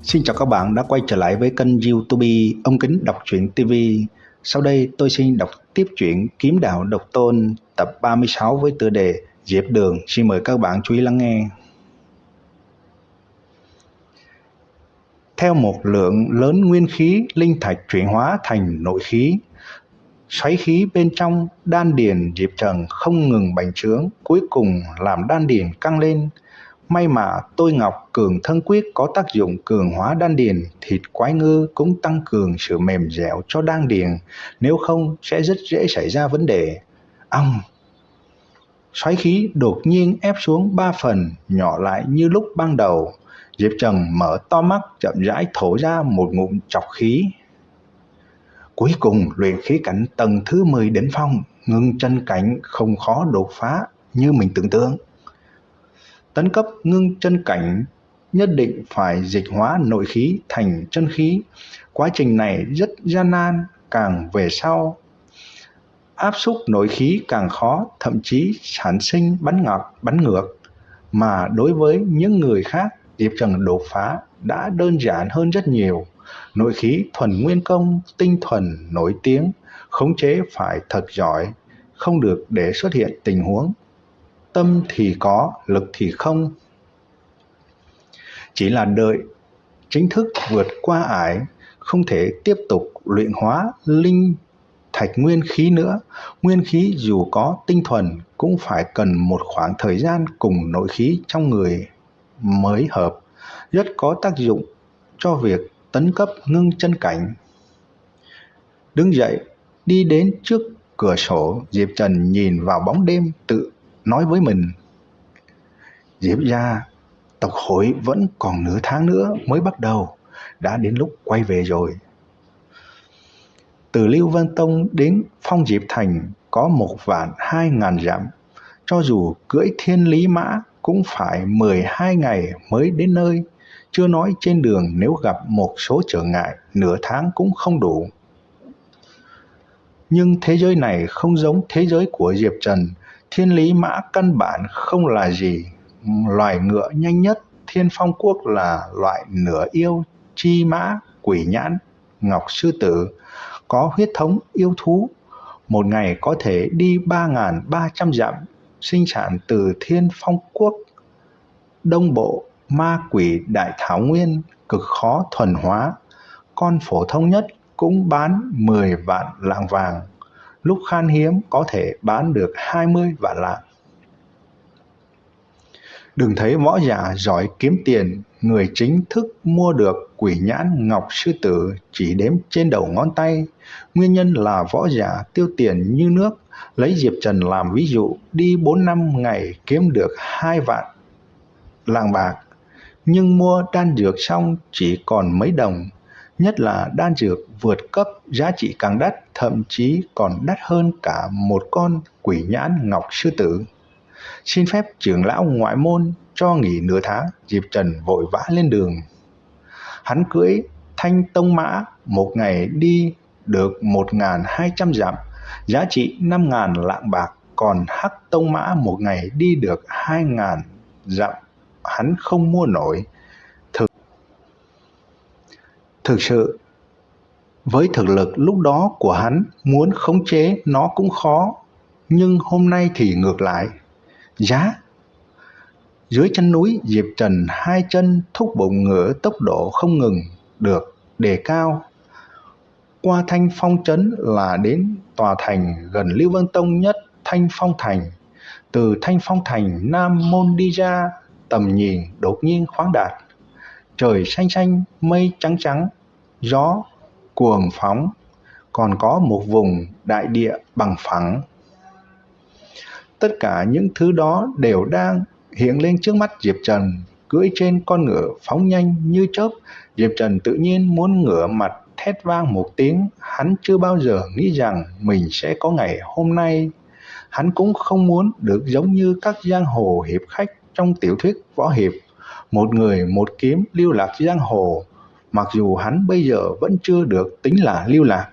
Xin chào các bạn đã quay trở lại với kênh YouTube Ông Kính đọc truyện TV. Sau đây tôi xin đọc tiếp truyện Kiếm Đạo Độc Tôn tập 36 với tựa đề Diệp Đường. Xin mời các bạn chú ý lắng nghe. Theo một lượng lớn nguyên khí, linh thạch chuyển hóa thành nội khí. Xoáy khí bên trong đan điền Diệp Trần không ngừng bành trướng, cuối cùng làm đan điền căng lên. May mà Tôi Ngọc Cường Thân Quyết có tác dụng cường hóa đan điền, thịt quái ngư cũng tăng cường sự mềm dẻo cho đan điền, nếu không sẽ rất dễ xảy ra vấn đề. Xoáy khí đột nhiên ép xuống 3 phần, nhỏ lại như lúc ban đầu. Diệp Trần mở to mắt, chậm rãi thổ ra một ngụm trọc khí. Cuối cùng luyện khí cảnh tầng thứ 10 đỉnh phong, ngưng chân cảnh không khó đột phá như mình tưởng tượng. Tấn cấp ngưng chân cảnh nhất định phải dịch hóa nội khí thành chân khí. Quá trình này rất gian nan, càng về sau áp xúc nội khí càng khó, thậm chí sản sinh bắn ngược. Mà đối với những người khác, Diệp Trần đột phá đã đơn giản hơn rất nhiều. Nội khí thuần nguyên công, tinh thuần nổi tiếng, khống chế phải thật giỏi, không được để xuất hiện tình huống tâm thì có, lực thì không. Chỉ là đợi chính thức vượt qua ải, không thể tiếp tục luyện hóa linh thạch nguyên khí nữa. Nguyên khí dù có tinh thuần cũng phải cần một khoảng thời gian cùng nội khí trong người mới hợp, rất có tác dụng cho việc tấn cấp ngưng chân cảnh. Đứng dậy, đi đến trước cửa sổ, Diệp Trần nhìn vào bóng đêm, tự nói với mình: Diệp gia, tộc hội vẫn còn nửa tháng nữa mới bắt đầu, đã đến lúc quay về rồi. Từ Lưu Vân Tông đến Phong Diệp Thành có 1.200.000 dặm, cho dù cưỡi thiên lý mã cũng phải 12 ngày mới đến nơi, chưa nói trên đường nếu gặp một số trở ngại, nửa tháng cũng không đủ. Nhưng thế giới này không giống thế giới của Diệp Trần, thiên lý mã căn bản không là gì. Loài ngựa nhanh nhất Thiên Phong Quốc là loại nửa yêu chi mã quỷ nhãn ngọc sư tử, có huyết thống yêu thú, một ngày có thể đi 3.300 dặm, sinh sản từ Thiên Phong Quốc đông bộ ma quỷ đại thảo nguyên, cực khó thuần hóa. Con phổ thông nhất cũng bán 10 vạn lạng vàng, lúc khan hiếm có thể bán được 20 vạn lạng. Đừng thấy võ giả giỏi kiếm tiền, người chính thức mua được quỷ nhãn ngọc sư tử chỉ đếm trên đầu ngón tay. Nguyên nhân là võ giả tiêu tiền như nước. Lấy Diệp Trần làm ví dụ, đi 4-5 ngày kiếm được 2 vạn lạng bạc, nhưng mua đan dược xong chỉ còn mấy đồng. Nhất là đan dược vượt cấp giá trị càng đắt, thậm chí còn đắt hơn cả một con quỷ nhãn ngọc sư tử. Xin phép trưởng lão ngoại môn cho nghỉ nửa tháng, Diệp Trần vội vã lên đường. Hắn cưỡi Thanh Tông Mã, một ngày đi được 1.200 dặm, giá trị 5.000 lạng bạc, còn Hắc Tông Mã một ngày đi được 2.000 dặm, hắn không mua nổi. Thực sự, với thực lực lúc đó của hắn, muốn khống chế nó cũng khó, nhưng hôm nay thì ngược lại. Giá dưới chân núi, Diệp Trần hai chân thúc bụng ngựa, tốc độ không ngừng được đề cao. Qua Thanh Phong trấn là đến tòa thành gần Lưu Vân Tông nhất, Thanh Phong Thành. Từ Thanh Phong Thành Nam môn đi ra, tầm nhìn đột nhiên khoáng đạt. Trời xanh xanh, mây trắng trắng, gió cuồng phóng, còn có một vùng đại địa bằng phẳng. Tất cả những thứ đó đều đang hiện lên trước mắt Diệp Trần. Cưỡi trên con ngựa phóng nhanh như chớp, Diệp Trần tự nhiên muốn ngửa mặt thét vang một tiếng. Hắn chưa bao giờ nghĩ rằng mình sẽ có ngày hôm nay. Hắn cũng không muốn được giống như các giang hồ hiệp khách trong tiểu thuyết võ hiệp, một người một kiếm lưu lạc giang hồ, mặc dù hắn bây giờ vẫn chưa được tính là lưu lạc.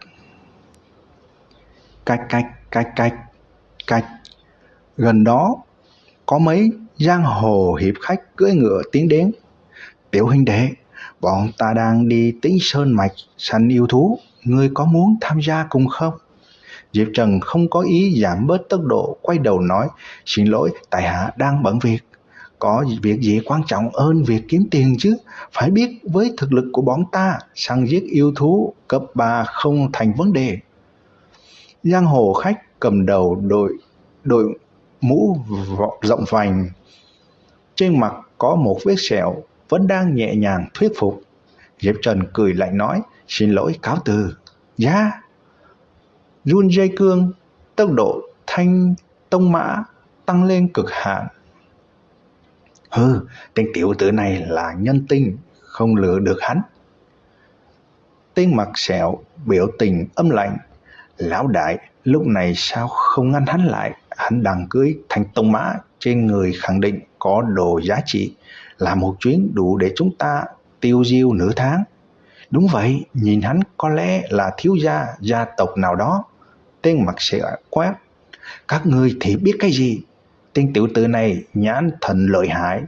Cạch cạch cạch cạch cạch. Gần đó có mấy giang hồ hiệp khách cưỡi ngựa tiến đến. Tiểu huynh đệ, bọn ta đang đi Tĩnh Sơn Mạch săn yêu thú, ngươi có muốn tham gia cùng không? Diệp Trần không có ý giảm bớt tốc độ, quay đầu nói, xin lỗi, tại hạ đang bận việc. Có việc gì quan trọng hơn việc kiếm tiền chứ? Phải biết với thực lực của bọn ta, săn giết yêu thú cấp 3 không thành vấn đề. Giang hồ khách cầm đầu đội mũ rộng vành, trên mặt có một vết sẹo, vẫn đang nhẹ nhàng thuyết phục. Diệp Trần cười lạnh nói, xin lỗi, cáo từ. Giá run dây cương, tốc độ thanh tông mã tăng lên cực hạn. Tên tiểu tử này là nhân tinh, không lừa được hắn. Tên mặt sẹo biểu tình âm lạnh, lão đại lúc này sao không ngăn hắn lại? Hắn đang cưới thanh tông mã, trên người khẳng định có đồ giá trị, là một chuyến đủ để chúng ta tiêu diêu nửa tháng. Đúng vậy, nhìn hắn có lẽ là thiếu gia tộc nào đó. Tên mặt sẹo quát, các ngươi thì biết cái gì? Tên tiểu tử này nhãn thần lợi hại,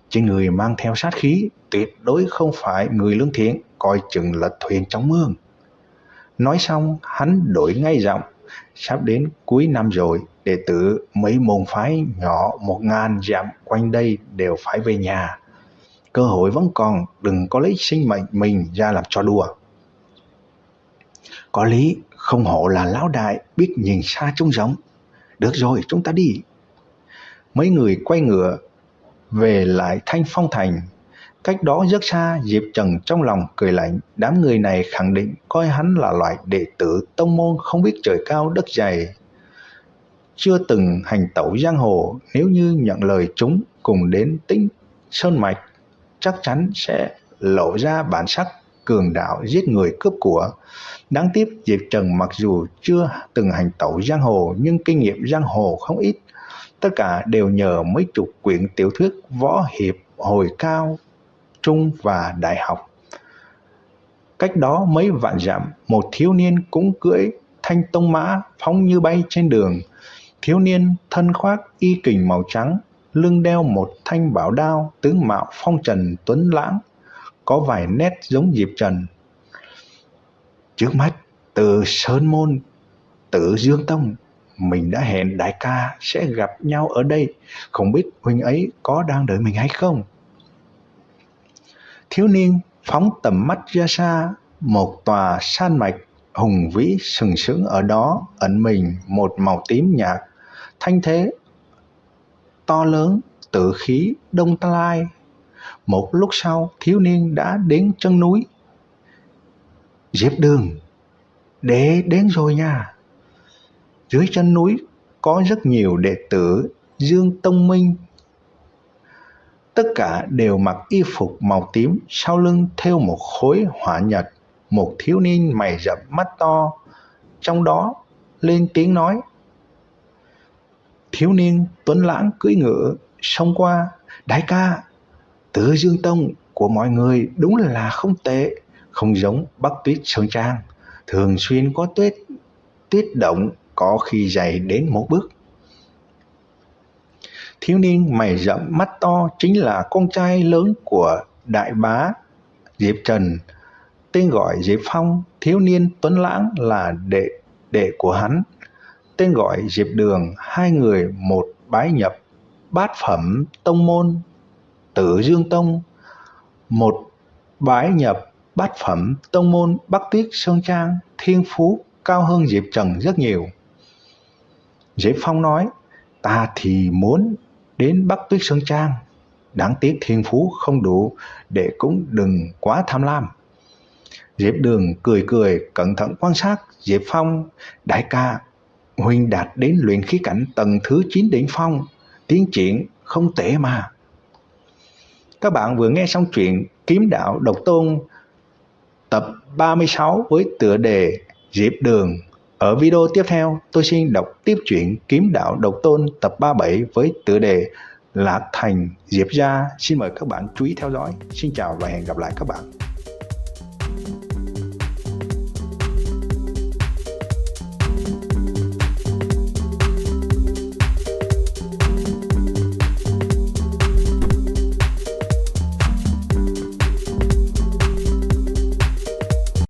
trên người mang theo sát khí, tuyệt đối không phải người lương thiện, coi chừng lật thuyền trong mương. Nói xong, hắn đổi ngay giọng, sắp đến cuối năm rồi, đệ tử mấy môn phái nhỏ 1000 dặm quanh đây đều phải về nhà. Cơ hội vẫn còn, đừng có lấy sinh mệnh mình ra làm trò đùa. Có lý, không hổ là lão đại, biết nhìn xa trông rộng. Được rồi, chúng ta đi. Mấy người quay ngựa về lại Thanh Phong Thành. Cách đó rất xa, Diệp Trần trong lòng cười lạnh, đám người này khẳng định coi hắn là loại đệ tử tông môn không biết trời cao đất dày, chưa từng hành tẩu giang hồ. Nếu như nhận lời chúng cùng đến Tĩnh Sơn Mạch, chắc chắn sẽ lộ ra bản sắc cường đạo giết người cướp của. Đáng tiếc Diệp Trần mặc dù chưa từng hành tẩu giang hồ nhưng kinh nghiệm giang hồ không ít, tất cả đều nhờ mấy chục quyển tiểu thuyết võ hiệp hồi cao, trung và đại học. Cách đó mấy vạn dặm, một thiếu niên cũng cưỡi thanh tông mã phóng như bay trên đường. Thiếu niên thân khoác y kình màu trắng, lưng đeo một thanh bảo đao, tướng mạo phong trần tuấn lãng, có vài nét giống Diệp Trần. Trước mắt từ Sơn Môn Tử Dương Tông, mình đã hẹn đại ca sẽ gặp nhau ở đây, không biết huynh ấy có đang đợi mình hay không? Thiếu niên phóng tầm mắt ra xa, một tòa san mạch hùng vĩ sừng sững ở đó, ẩn mình một màu tím nhạt, thanh thế to lớn, tự khí đông lai. Một lúc sau, thiếu niên đã đến chân núi. Diệp Đường, đệ đến rồi nha. Dưới chân núi có rất nhiều đệ tử Dương Tông Minh, tất cả đều mặc y phục màu tím, sau lưng thêu một khối hỏa nhật. Một thiếu niên mày rậm mắt to trong đó lên tiếng nói. Thiếu niên tuấn lãng cưỡi ngựa xông qua, đại ca, Tử Dương Tông của mọi người đúng là không tệ, không giống Bắc Tuyết Sơn Trang, thường xuyên có tuyết động, có khi dày đến một bước. Thiếu niên mày rậm mắt to chính là con trai lớn của đại bá Diệp Trần, tên gọi Diệp Phong. Thiếu niên tuấn lãng là đệ của hắn, tên gọi Diệp Đường. Hai người một bái nhập bát phẩm tông môn Tử Dương Tông, một bái nhập bát phẩm tông môn Bắc Tuyết Sơn Trang, thiên phú cao hơn Diệp Trần rất nhiều. Diệp Phong nói, ta thì muốn đến Bắc Tuyết Sơn Trang, đáng tiếc thiên phú không đủ, đệ cũng đừng quá tham lam. Diệp Đường cười cười, cẩn thận quan sát Diệp Phong. Đại ca, huynh đạt đến luyện khí cảnh tầng thứ 9 đỉnh phong, tiến triển không tệ mà. Các bạn vừa nghe xong chuyện Kiếm Đạo Độc Tôn tập 36 với tựa đề Diệp Đường. Ở video tiếp theo, tôi xin đọc tiếp truyện Kiếm Đạo Độc Tôn tập 37 với tựa đề Lạc Thành Diệp Gia. Xin mời các bạn chú ý theo dõi. Xin chào và hẹn gặp lại các bạn.